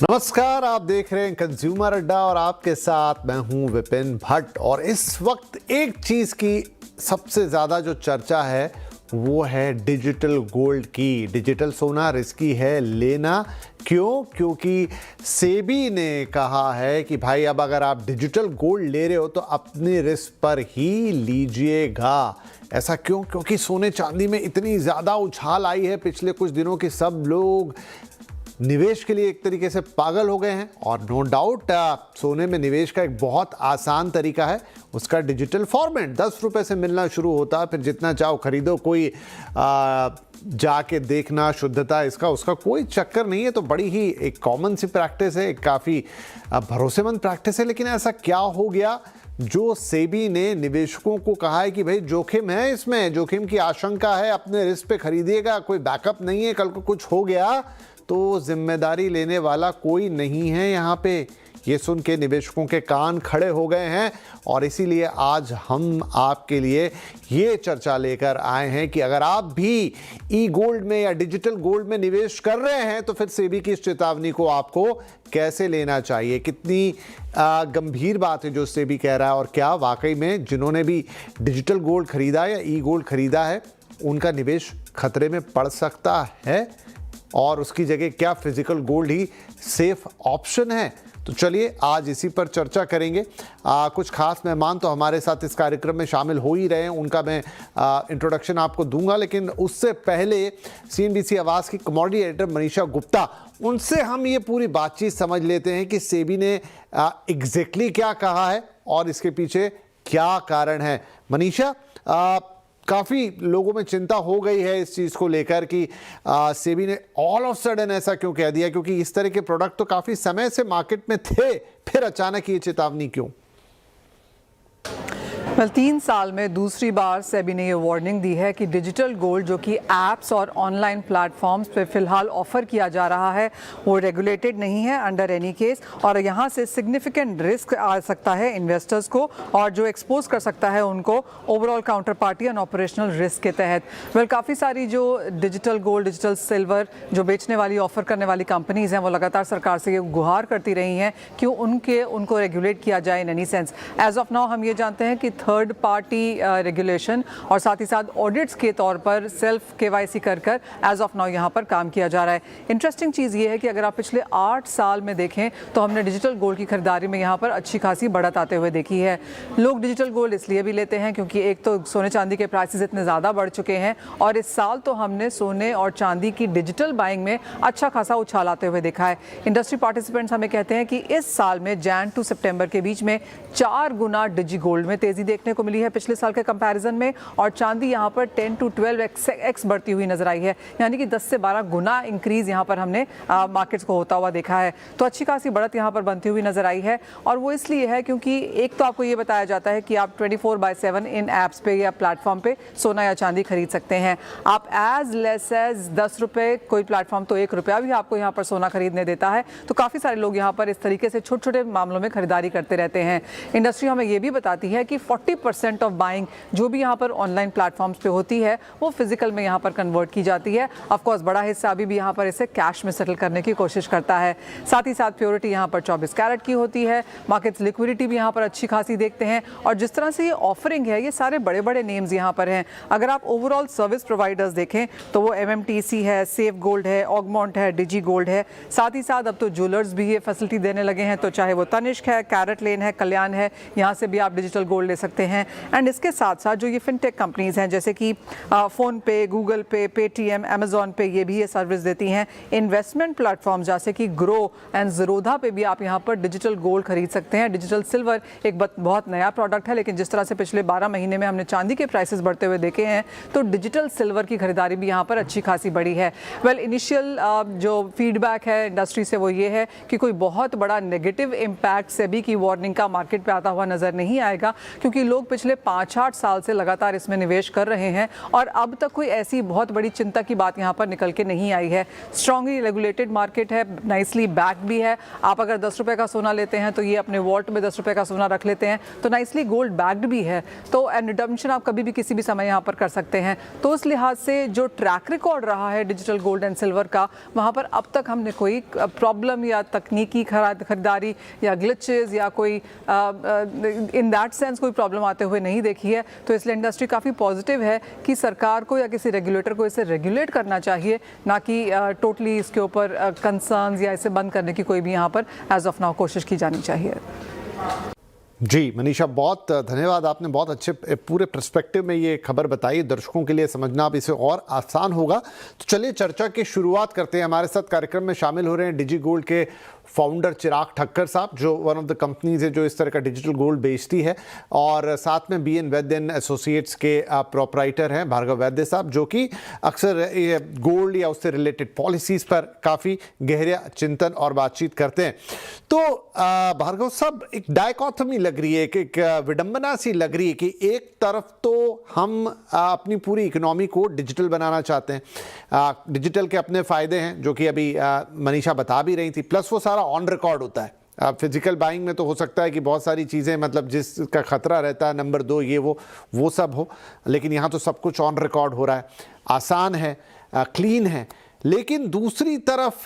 नमस्कार, आप देख रहे हैं कंज्यूमर अड्डा और आपके साथ मैं हूं विपिन भट्ट। और इस वक्त एक चीज की सबसे ज्यादा जो चर्चा है वो है डिजिटल गोल्ड की। डिजिटल सोना रिस्की है लेना, क्यों? क्योंकि सेबी ने कहा है कि भाई अब अगर आप डिजिटल गोल्ड ले रहे हो तो अपने रिस्क पर ही लीजिएगा। ऐसा क्यों? क्योंकि सोने चांदी में इतनी ज़्यादा उछाल आई है पिछले कुछ दिनों की, सब लोग निवेश के लिए एक तरीके से पागल हो गए हैं। और नो डाउट सोने में निवेश का एक बहुत आसान तरीका है, उसका डिजिटल फॉर्मेट। 10 रुपए से मिलना शुरू होता है, फिर जितना चाहो खरीदो। कोई जाके देखना शुद्धता इसका उसका कोई चक्कर नहीं है। तो बड़ी ही एक कॉमन सी प्रैक्टिस है, एक काफ़ी भरोसेमंद प्रैक्टिस है। लेकिन ऐसा क्या हो गया जो सेबी ने निवेशकों को कहा है कि भाई जोखिम है, इसमें जोखिम की आशंका है, अपने रिस्क पे खरीदिएगा, कोई बैकअप नहीं है, कल को कुछ हो गया तो जिम्मेदारी लेने वाला कोई नहीं है यहाँ पे। ये सुन के निवेशकों के कान खड़े हो गए हैं और इसीलिए आज हम आपके लिए ये चर्चा लेकर आए हैं कि अगर आप भी ई गोल्ड में या डिजिटल गोल्ड में निवेश कर रहे हैं तो फिर सेबी की इस चेतावनी को आपको कैसे लेना चाहिए। कितनी गंभीर बात है जो सेबी कह रहा है और क्या वाकई में जिन्होंने भी डिजिटल गोल्ड खरीदा या ई गोल्ड खरीदा है उनका निवेश खतरे में पड़ सकता है, और उसकी जगह क्या फिजिकल गोल्ड ही सेफ ऑप्शन है। तो चलिए आज इसी पर चर्चा करेंगे। कुछ खास मेहमान तो हमारे साथ इस कार्यक्रम में शामिल हो ही रहे हैं, उनका मैं इंट्रोडक्शन आपको दूंगा। लेकिन उससे पहले CNBC आवाज़ की कमोडिटी एडिटर मनीषा गुप्ता, उनसे हम ये पूरी बातचीत समझ लेते हैं कि सेबी ने एग्जैक्टली क्या कहा है और इसके पीछे क्या कारण है। मनीषा, काफ़ी लोगों में चिंता हो गई है इस चीज़ को लेकर कि सेबी ने ऑल ऑफ सडन ऐसा क्यों कह दिया, क्योंकि इस तरह के प्रोडक्ट तो काफ़ी समय से मार्केट में थे, फिर अचानक ये चेतावनी क्यों? 3 साल में दूसरी बार सेबी ने ये वार्निंग दी है कि डिजिटल गोल्ड जो कि एप्स और ऑनलाइन प्लेटफॉर्म्स पे फिलहाल ऑफर किया जा रहा है वो रेगुलेटेड नहीं है अंडर एनी केस, और यहाँ से सिग्निफिकेंट रिस्क आ सकता है इन्वेस्टर्स को और जो एक्सपोज कर सकता है उनको overall counter party and operational risk के तहत। काफ़ी सारी जो डिजिटल गोल्ड, डिजिटल सिल्वर जो बेचने वाली, ऑफर करने वाली कंपनीज हैं वो लगातार सरकार से ये गुहार करती रही हैं कि उनको रेगुलेट किया जाए in any sense. As of now हम ये जानते हैं कि थर्ड पार्टी रेगुलेशन और साथ ही साथ ऑडिट्स के तौर पर सेल्फ KYC कर एज ऑफ नाउ यहाँ पर काम किया जा रहा है। इंटरेस्टिंग चीज़ ये है कि अगर आप पिछले 8 साल में देखें तो हमने डिजिटल गोल्ड की खरीदारी में यहाँ पर अच्छी खासी बढ़त आते हुए देखी है। लोग डिजिटल गोल्ड इसलिए भी लेते हैं क्योंकि एक तो सोने चांदी के प्राइसेस इतने ज़्यादा बढ़ चुके हैं और इस साल तो हमने सोने और चांदी की डिजिटल बाइंग में अच्छा खासा उछाल आते हुए देखा है। इंडस्ट्री पार्टिसिपेंट्स हमें कहते हैं कि इस साल में जैन टू सितंबर के बीच में 4 गुना डिजी गोल्ड में तेज़ी देखने को मिली है पिछले साल के कंपैरिजन में, और चांदी यहाँ पर 10 to 12x बढ़ती हुई नजर आई है, यानी कि 10 से 12 गुना इंक्रीज यहाँ पर हमने मार्केट्स को होता हुआ देखा है। तो अच्छी खासी बढ़त यहाँ पर बनती हुई नजर आई है और वो इसलिए है क्योंकि एक तो आपको ये बताया जाता है कि आप 24/7 इन ऐप्स पे या प्लेटफॉर्म पे सोना या चांदी खरीद सकते हैं। आप एज लेस एज 10 रुपये, कोई प्लेटफॉर्म तो 1 रुपया भी आपको यहाँ पर सोना खरीदने देता है। तो काफ़ी सारे लोग यहाँ पर इस तरीके से छोटे छोटे मामलों में खरीदारी करते रहते हैं। इंडस्ट्री हमें ये भी बताती है कि 40% ऑफ बाइंग जो भी यहाँ पर ऑनलाइन प्लेटफॉर्म्स पे होती है वो फिजिकल में यहाँ पर कन्वर्ट की जाती है। ऑफ कोर्स बड़ा हिस्सा अभी भी यहाँ पर इसे कैश में सेटल करने की कोशिश करता है। साथ ही साथ प्योरिटी यहाँ पर 24 कैरेट की होती है। मार्केट्स लिक्विडिटी भी यहाँ पर अच्छी खासी देखते हैं और जिस तरह से ये ऑफरिंग है, ये सारे बड़े बड़े नेम्स यहाँ पर हैं। अगर आप ओवरऑल सर्विस प्रोवाइडर्स देखें तो वो MMTC है, सेफ गोल्ड है, ऑगमोंट है, डिजी गोल्ड है। साथ ही साथ अब तो ज्वेलर्स भी ये फैसिलिटी देने लगे हैं, तो चाहे वो तनिष्क है, कैरेट लेन है, कल्याण है, यहाँ से भी आप डिजिटल गोल्ड ले सकते हैं। एंड इसके साथ साथ जो ये फिनटेक कंपनीज हैं जैसे कि फ़ोन पे, गूगल पे, पेटीएम, अमेजॉन पे, ये भी ये सर्विस देती हैं। इन्वेस्टमेंट प्लेटफॉर्म जैसे कि ग्रो एंड ज़रोधा पे भी आप यहाँ पर डिजिटल गोल्ड खरीद सकते हैं। डिजिटल सिल्वर एक बहुत नया प्रोडक्ट है, लेकिन जिस तरह से पिछले 12 महीने में हमने चांदी के प्राइसेस बढ़ते हुए देखे हैं तो डिजिटल सिल्वर की खरीदारी भी यहाँ पर अच्छी खासी बढ़ी है। इनिशियल जो फीडबैक है इंडस्ट्री से वो ये है कि कोई बहुत बड़ा नेगेटिव इम्पैक्ट सेबी की वार्निंग का मार्केट पे आता हुआ नजर नहीं आएगा, क्योंकि क्योंकि लोग पिछले 5-8 साल से लगातार इसमें निवेश कर रहे हैं और अब तक कोई ऐसी बहुत बड़ी चिंता की बात यहाँ पर निकल के नहीं आई है। स्ट्रांगली रेगुलेटेड मार्केट है, नाइसली बैक्ड भी है। आप अगर 10 रुपये का सोना लेते हैं तो ये अपने वॉल्ट में 10 रुपये का सोना रख लेते हैं तो नाइसली गोल्ड बैक्ड भी है, तो एंड रिडम्पशन आप कभी भी किसी भी समय यहाँ पर कर सकते हैं। तो उस लिहाज से जो ट्रैक रिकॉर्ड रहा है डिजिटल गोल्ड एंड सिल्वर का, वहाँ पर अब तक हमने कोई प्रॉब्लम या तकनीकी खरीदारी या ग्लिचेस या कोई इन दैट सेंस कोई प्रॉब्लम आते हुए नहीं देखी है। तो इसलिए इंडस्ट्री काफ़ी पॉजिटिव है कि सरकार को या किसी रेगुलेटर को इसे रेगुलेट करना चाहिए, ना कि टोटली इसके ऊपर कंसर्न्स या इसे बंद करने की कोई भी यहाँ पर एज ऑफ नाउ कोशिश की जानी चाहिए। जी मनीषा, बहुत धन्यवाद, आपने बहुत अच्छे पूरे पर्सपेक्टिव में ये खबर बताई। दर्शकों के लिए समझना अब इसे और आसान होगा। तो चलिए चर्चा की शुरुआत करते हैं। हमारे साथ कार्यक्रम में शामिल हो रहे हैं डिजी गोल्ड के फाउंडर चिराग ठक्कर साहब, जो वन ऑफ द कंपनीज है जो इस तरह का डिजिटल गोल्ड बेचती है, और साथ में BN वैद्य एंड एसोसिएट्स के प्रोपराइटर हैं भार्गव वैद्य साहब, जो कि अक्सर गोल्ड या उससे रिलेटेड पॉलिसीज़ पर काफ़ी गहरा चिंतन और बातचीत करते हैं। तो भार्गव साहब, एक डायकॉटमी लग रही है, एक विडंबना सी लग रही है कि एक तरफ तो हम अपनी पूरी इकोनॉमी को डिजिटल बनाना चाहते हैं, डिजिटल के अपने फ़ायदे हैं जो कि अभी मनीषा बता भी रही थी, प्लस वो सारा ऑन रिकॉर्ड होता है। फिजिकल बाइंग में तो हो सकता है कि बहुत सारी चीज़ें, मतलब जिसका खतरा रहता है, नंबर 2 ये वो सब हो, लेकिन यहाँ तो सब कुछ ऑन रिकॉर्ड हो रहा है, आसान है, क्लीन है। लेकिन दूसरी तरफ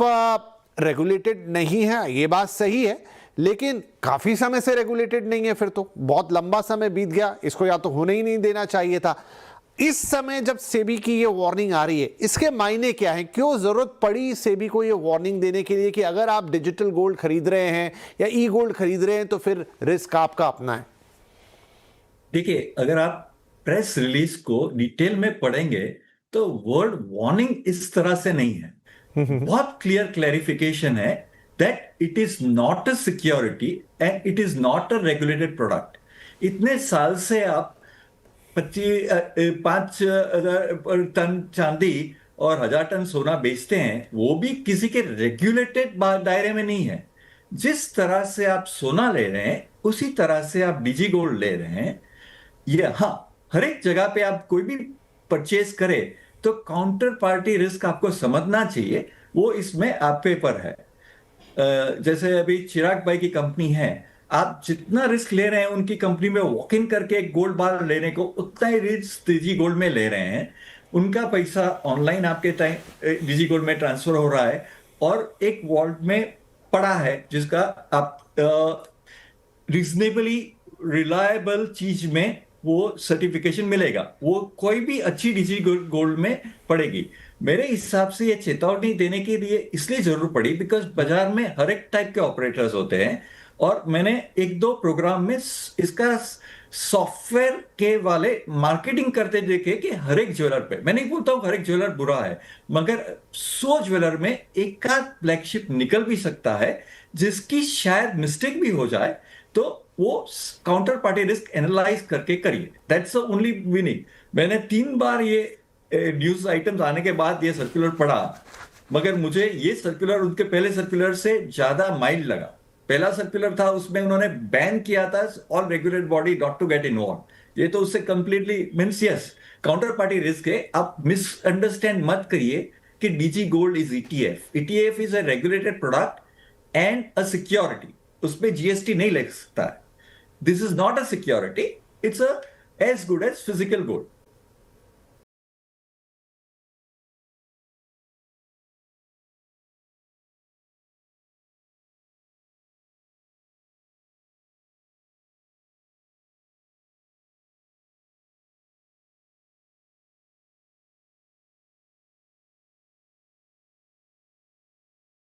रेगुलेटेड नहीं है, ये बात सही है, लेकिन काफ़ी समय से रेगुलेटेड नहीं है, फिर तो बहुत लंबा समय बीत गया, इसको या तो होने ही नहीं देना चाहिए था। इस समय जब सेबी की ये वार्निंग आ रही है, इसके मायने क्या है? क्यों जरूरत पड़ी सेबी को ये वार्निंग देने के लिए कि अगर आप डिजिटल गोल्ड खरीद रहे हैं या ई गोल्ड खरीद रहे हैं तो फिर रिस्क आपका अपना है? देखिए, अगर आप प्रेस रिलीज को डिटेल में पढ़ेंगे तो वर्ड वार्निंग इस तरह से नहीं है। बहुत क्लियर क्लैरिफिकेशन है that it is not a security and it is not a regulated product. इतने साल से आप 5,000 टन चांदी और 1,000 टन सोना बेचते हैं, वो भी किसी के रेगुलेटेड दायरे में नहीं है। जिस तरह से आप सोना ले रहे हैं उसी तरह से आप डिजी गोल्ड ले रहे हैं। ये हाँ, हर एक जगह पे आप कोई भी परचेज करें तो काउंटर पार्टी रिस्क आपको समझना चाहिए, वो इसमें आप पे पर है। जैसे अभी चिराग भाई की कंपनी है, आप जितना रिस्क ले रहे हैं उनकी कंपनी में वॉक इन करके एक गोल्ड बार लेने को, उतना ही रिस्क डिजी गोल्ड में ले रहे हैं। उनका पैसा ऑनलाइन आपके टाइम डिजी गोल्ड में ट्रांसफर हो रहा है और एक वॉल्ट में पड़ा है जिसका आप रीजनेबली रिलायबल चीज में वो सर्टिफिकेशन मिलेगा। वो कोई भी अच्छी डिजी गोल्ड में पड़ेगी। मेरे हिसाब से ये चेतावनी देने के लिए इसलिए जरूर पड़ी बिकॉज बाजार में हर एक टाइप के ऑपरेटर्स होते हैं और मैंने 1-2 प्रोग्राम में इसका सॉफ्टवेयर के वाले मार्केटिंग करते देखे कि हर एक ज्वेलर पे, मैं नहीं बोलता हूं हर एक ज्वेलर बुरा है, मगर 100 ज्वेलर में एक आध फ्लैगशिप निकल भी सकता है जिसकी शायद मिस्टेक भी हो जाए, तो वो काउंटर पार्टी रिस्क एनालाइज करके करिए। That's the only winning. मैंने 3 बार ये न्यूज आइटम्स आने के बाद ये सर्कुलर पढ़ा, मगर मुझे ये सर्कुलर उनके पहले सर्कुलर से ज्यादा माइल्ड लगा। पहला सर्कुलर था, उसमें उन्होंने बैन किया था all regulated body not to get involve. ये तो उससे completely means yes counter party risk है। आप मिसअंडरस्टैंड मत करिए कि DG gold is ETF. ETF is a regulated product and a security, उसमें जीएसटी नहीं लग सकता है। This is not a security, it's a as good as physical gold.